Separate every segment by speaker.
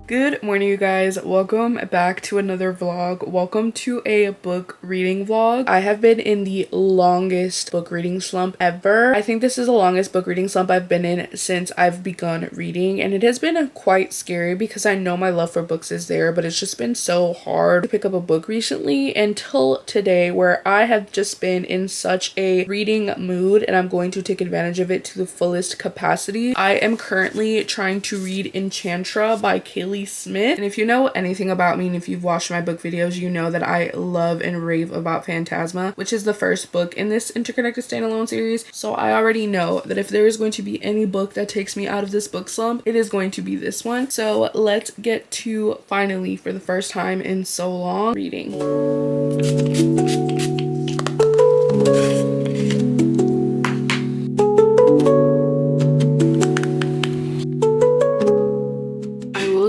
Speaker 1: Good morning, you guys. Welcome back to another vlog. Welcome to a book reading vlog. I have been in the longest book reading slump ever. I think this is the longest book reading slump I've been in since I've begun reading, and it has been quite scary because I know my love for books is there, but it's just been so hard to pick up a book recently until today, where I have just been in such a reading mood and I'm going to take advantage of it to the fullest capacity. I am currently trying to read Enchantra by Kaylee Smith, and if you know anything about me and if you've watched my book videos, you know that I love and rave about Phantasma, which is the first book in this interconnected standalone series. So I already know that if there is going to be any book that takes me out of this book slump, it is going to be this one. So let's get to finally, for the first time in so long, reading.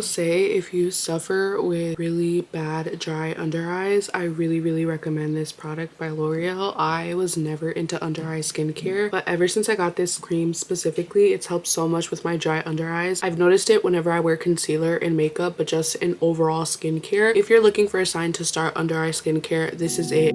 Speaker 1: Say if you suffer with really bad dry under eyes, I really recommend this product by L'Oreal. I was never into under eye skincare, but ever since I got this cream specifically, it's helped so much with my dry under eyes. I've noticed it whenever I wear concealer and makeup, but just in overall skincare. If you're looking for a sign to start under eye skincare, this is it.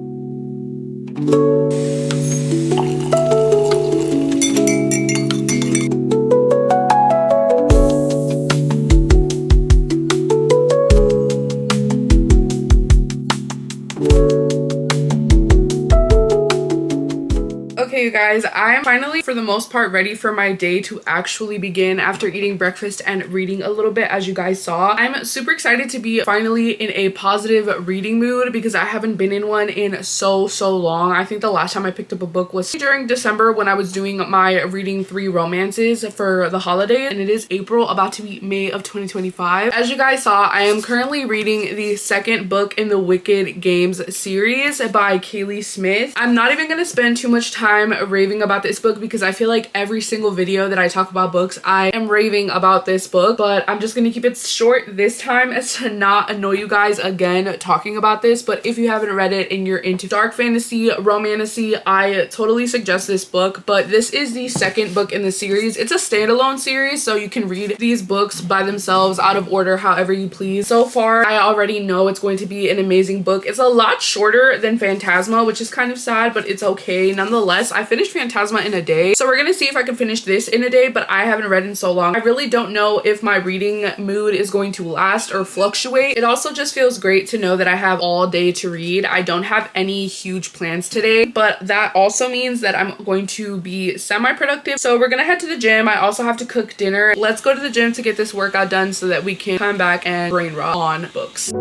Speaker 1: Okay, you guys, I'm finally, for the most part, ready for my day to actually begin after eating breakfast and reading a little bit, as you guys saw. I'm super excited to be finally in a positive reading mood because I haven't been in one in so long. I think the last time I picked up a book was during December when I was doing my reading 3 romances for the holiday, and it is April, about to be May of 2025. As you guys saw, I am currently reading the second book in the Wicked Games series by Kaylee Smith. I'm not even gonna spend too much time raving about this book because I feel like every single video that I talk about books, I am raving about this book, but I'm just gonna keep it short this time as to not annoy you guys again talking about this. But if you haven't read it and you're into dark fantasy, romantasy, I totally suggest this book. But this is the second book in the series. It's a standalone series, so you can read these books by themselves out of order, however you please. So far, I already know it's going to be an amazing book. It's a lot shorter than Phantasma, which is kind of sad, but it's okay. Nonetheless, I finished Phantasma in a day, so we're gonna see if I can finish this in a day, but I haven't read in so long. I really don't know if my reading mood is going to last or fluctuate. It also just feels great to know that I have all day to read. I don't have any huge plans today, but that also means that I'm going to be semi-productive. So we're gonna head to the gym. I also have to cook dinner. Let's go to the gym to get this workout done so that we can come back and brain rot on books.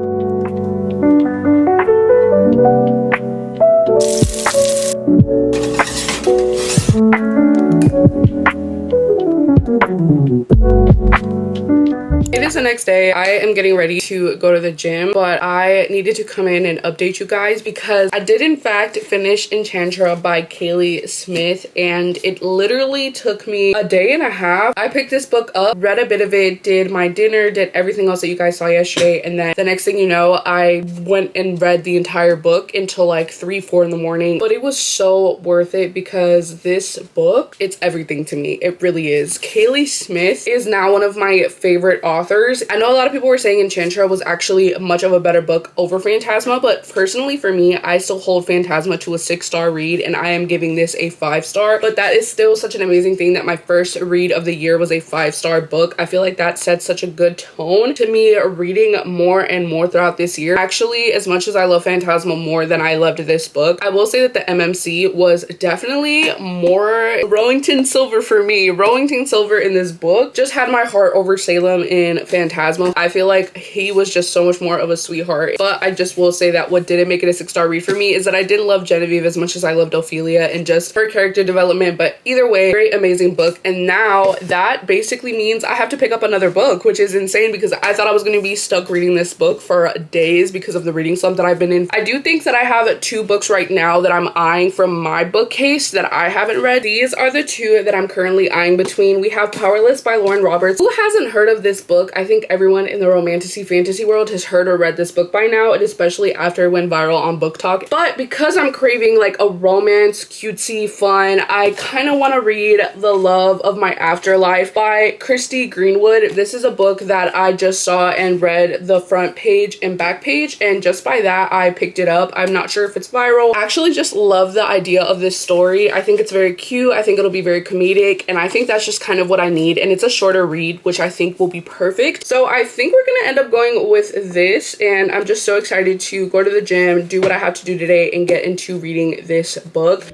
Speaker 1: It is the next day. I am getting ready to go to the gym, but I needed to come in and update you guys because I did in fact finish Enchantra by Kaylee Smith, and it literally took me a day and a half. I picked this book up, read a bit of it, did my dinner, did everything else that you guys saw yesterday, and then the next thing you know, I went and read the entire book until like 3-4 in the morning. But it was so worth it because this book, it's everything to me. It really is. Kaylee Smith is now one of my favorite authors. I know a lot of people were saying Enchantra was actually much of a better book over Phantasma, but personally for me, I still hold Phantasma to a 6-star read, and I am giving this a 5-star. But that is still such an amazing thing that my first read of the year was a 5-star book. I feel like that sets such a good tone to me reading more and more throughout this year. Actually, as much as I love Phantasma more than I loved this book, I will say that the MMC was definitely more Rowington Silver for me. Rowington Silver in this book just had my heart over Salem in Phantasma. I feel like he was just so much more of a sweetheart. But I just will say that what didn't make it a 6-star read for me is that I didn't love Genevieve as much as I loved Ophelia and just her character development. But either way, great, amazing book. And now that basically means I have to pick up another book, which is insane because I thought I was going to be stuck reading this book for days because of the reading slump that I've been in. I do think that I have 2 books right now that I'm eyeing from my bookcase that I haven't read. These are the 2 that I'm currently eyeing between. We have Powerless by Lauren Roberts. Who hasn't heard of this book? I think everyone in the romantasy fantasy world has heard or read this book by now, and especially after it went viral on Book Talk. But because I'm craving like a romance, cutesy, fun, I kind of want to read The Love of My Afterlife by Christy Greenwood. This is a book that I just saw and read the front page and back page, and just by that I picked it up. I'm not sure if it's viral. I actually just love the idea of this story. I think it's very cute. I think it'll be very comedic, and I think that's just kind of what I need. And it's a shorter read, which I think will be perfect. So I think we're gonna end up going with this, and I'm just so excited to go to the gym, do what I have to do today, and get into reading this book.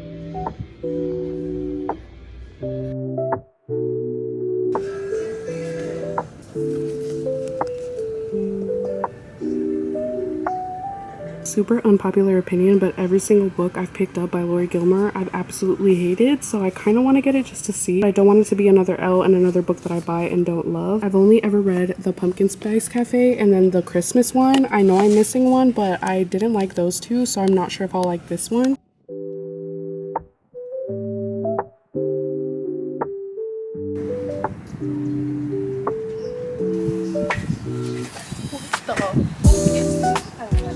Speaker 1: Super unpopular opinion, but every single book I've picked up by Lori Gilmore I've absolutely hated, so I kind of want to get it just to see. I don't want it to be another L and another book that I buy and don't love. I've only ever read The Pumpkin Spice Cafe and then the Christmas one. I know I'm missing one, but I didn't like those two, so I'm not sure if I'll like this one.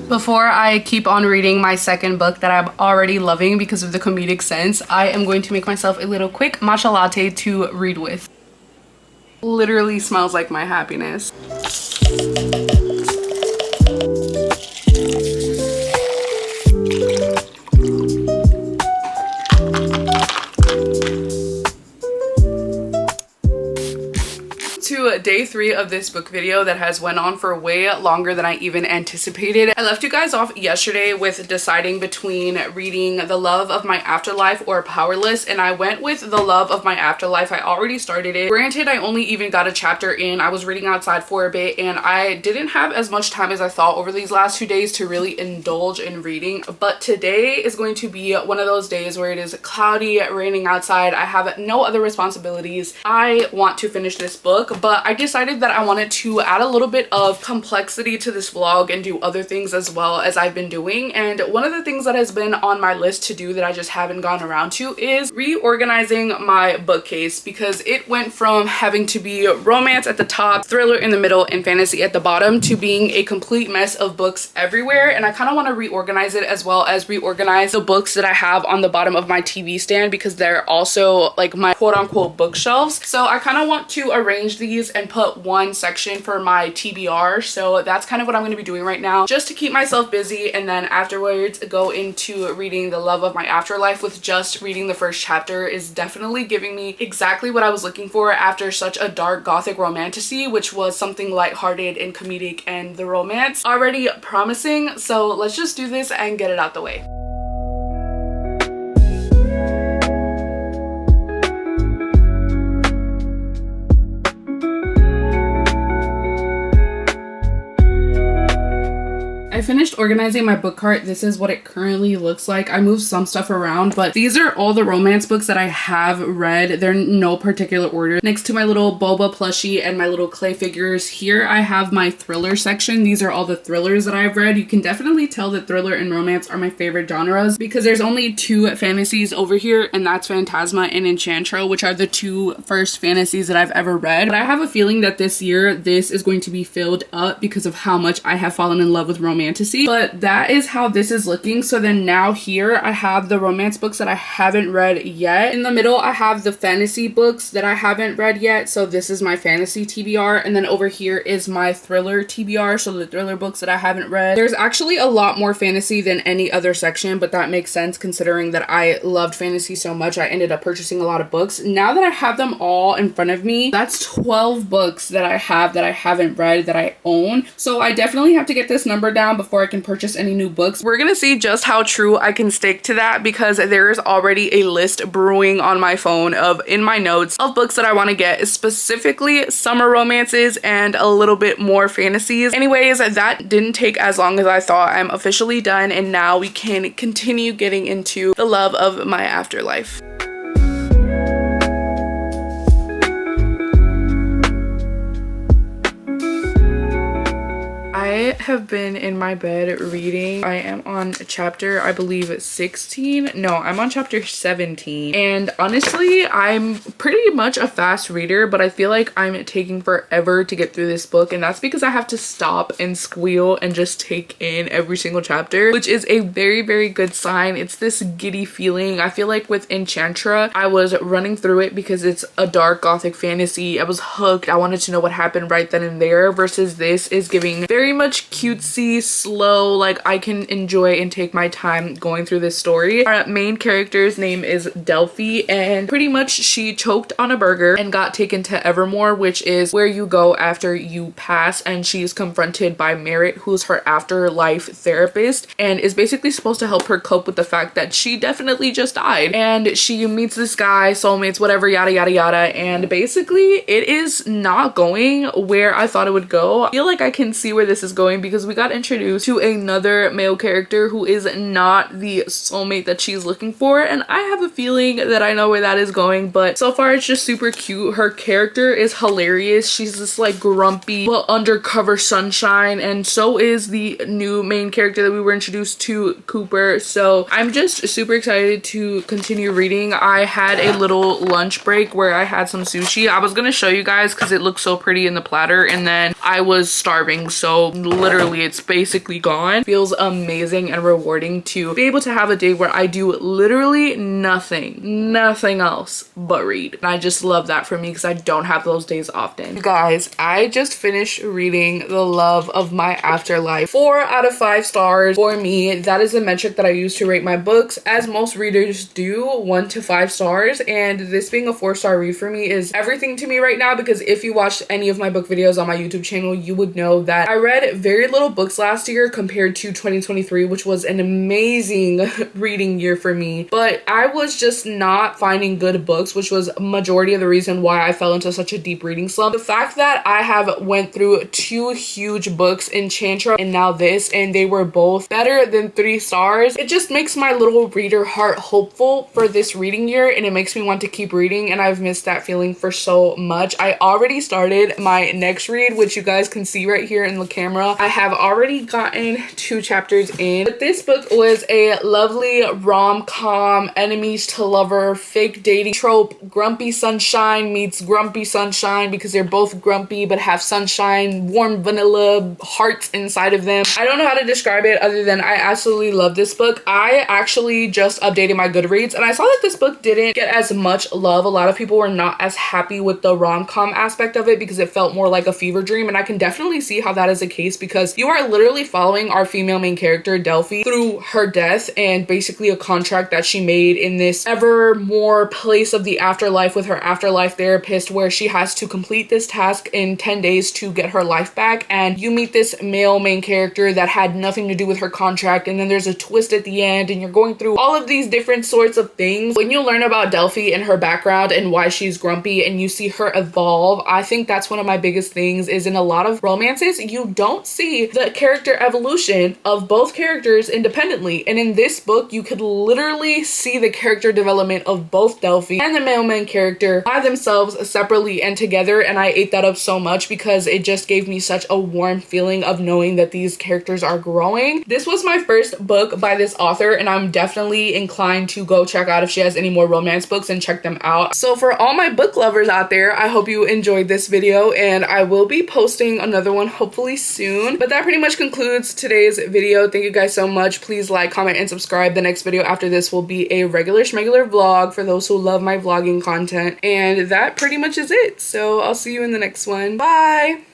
Speaker 1: Before I keep on reading my second book that I'm already loving because of the comedic sense, I am going to make myself a little quick matcha latte to read with. Literally smells like my happiness. To day 3 of this book video that has went on for way longer than I even anticipated. I left you guys off yesterday with deciding between reading The Love of My Afterlife or Powerless, and I went with The Love of My Afterlife. I already started it. Granted, I only even got a chapter in. I was reading outside for a bit, and I didn't have as much time as I thought over these last 2 days to really indulge in reading. But today is going to be one of those days where it is cloudy, raining outside. I have no other responsibilities. I want to finish this book, but I decided that I wanted to add a little bit of complexity to this vlog and do other things as well as I've been doing. And one of the things that has been on my list to do that I just haven't gone around to is reorganizing my bookcase, because it went from having to be romance at the top, thriller in the middle, and fantasy at the bottom to being a complete mess of books everywhere. And I kind of want to reorganize it, as well as reorganize the books that I have on the bottom of my TV stand, because they're also like my quote-unquote bookshelves. So I kind of want to arrange these and put one section for my TBR. So that's kind of what I'm going to be doing right now, just to keep myself busy, and then afterwards go into reading The Love of My Afterlife. With just reading the first chapter is definitely giving me exactly what I was looking for after such a dark gothic romantasy, which was something lighthearted and comedic, and the romance already promising. So let's just do this and get it out the way. I finished organizing my book cart. This is what it currently looks like. I moved some stuff around, but these are all the romance books that I have read. They're in no particular order. Next to my little boba plushie and my little clay figures, here I have my thriller section. These are all the thrillers that I've read. You can definitely tell that thriller and romance are my favorite genres, because there's only 2 fantasies over here, and that's Phantasma and Enchantro, which are the 2 first fantasies that I've ever read. But I have a feeling that this year this is going to be filled up because of how much I have fallen in love with romance. But that is how this is looking. So then now here I have the romance books that I haven't read yet. In the middle I have the fantasy books that I haven't read yet, so this is my fantasy TBR, and then over here is my thriller TBR, so the thriller books that I haven't read. There's actually a lot more fantasy than any other section, but that makes sense considering that I loved fantasy so much. I ended up purchasing a lot of books. Now that I have them all in front of me, that's 12 books that I have that I haven't read that I own. So I definitely have to get this number down before I can purchase any new books. We're gonna see just how true I can stick to that, because there is already a list brewing on my phone in my notes of books that I want to get, specifically summer romances and a little bit more fantasies. Anyways, that didn't take as long as I thought. I'm officially done, and now we can continue getting into The Love of My Afterlife. I have been in my bed reading. I am on chapter, I believe, 16. No, I'm on chapter 17. And honestly, I'm pretty much a fast reader, but I feel like I'm taking forever to get through this book. And that's because I have to stop and squeal and just take in every single chapter, which is a very, very good sign. It's this giddy feeling. I feel like with Enchantra, I was running through it because it's a dark gothic fantasy. I was hooked. I wanted to know what happened right then and there, versus this is giving very much cutesy, slow, like I can enjoy and take my time going through this story. Our main character's name is Delphi, and pretty much she choked on a burger and got taken to Evermore, which is where you go after you pass, and she's confronted by Merritt, who's her afterlife therapist, and is basically supposed to help her cope with the fact that she definitely just died. And she meets this guy, soulmates, whatever, yada yada yada, and basically it is not going where I thought it would go. I feel like I can see where this is going because we got introduced to another male character who is not the soulmate that she's looking for, and I have a feeling that I know where that is going. But so far it's just super cute. Her character is hilarious. She's this like grumpy, well, undercover sunshine, and so is the new main character that we were introduced to, Cooper. So I'm just super excited to continue reading. I had a little lunch break where I had some sushi. I was gonna show you guys because it looks so pretty in the platter, and then I was starving, so literally it's basically gone. Feels amazing and rewarding to be able to have a day where I do literally nothing else but read, and I just love that for me because I don't have those days often. You guys, I just finished reading The Love of My Afterlife. 4 out of 5 stars for me. That is the metric that I use to rate my books, as most readers do, 1 to 5 stars, and this being a 4-star read for me is everything to me right now, because if you watched any of my book videos on my YouTube channel, you would know that I read very little books last year compared to 2023, which was an amazing reading year for me, but I was just not finding good books, which was majority of the reason why I fell into such a deep reading slump. The fact that I have went through 2 huge books, Enchantra and now this, and they were both better than 3 stars, it just makes my little reader heart hopeful for this reading year, and it makes me want to keep reading, and I've missed that feeling for so much. I already started my next read, which you guys can see right here in the camera. I have already gotten 2 chapters in, but this book was a lovely rom-com, enemies to lover, fake dating trope, grumpy sunshine meets grumpy sunshine, because they're both grumpy but have sunshine, warm vanilla hearts inside of them. I don't know how to describe it other than I absolutely love this book. I actually just updated my Goodreads, and I saw that this book didn't get as much love. A lot of people were not as happy with the rom-com aspect of it because it felt more like a fever dream, and I can definitely see how that is the case, because you are literally following our female main character Delphi through her death and basically a contract that she made in this Evermore place of the afterlife with her afterlife therapist, where she has to complete this task in 10 days to get her life back. And you meet this male main character that had nothing to do with her contract, and then there's a twist at the end, and you're going through all of these different sorts of things. When you learn about Delphi and her background and why she's grumpy and you see her evolve, I think that's one of my biggest things, is in a lot of romances you don't see the character evolution of both characters independently, and in this book you could literally see the character development of both Delphi and the male main character by themselves, separately and together, and I ate that up so much because it just gave me such a warm feeling of knowing that these characters are growing. This was my first book by this author, and I'm definitely inclined to go check out if she has any more romance books and check them out. So for all my book lovers out there, I hope you enjoyed this video, and I will be posting another one hopefully soon. But that pretty much concludes today's video. Thank you guys so much. Please like, comment, and subscribe. The next video after this will be a regular schmegular vlog for those who love my vlogging content, and that pretty much is it. So I'll see you in the next one. Bye!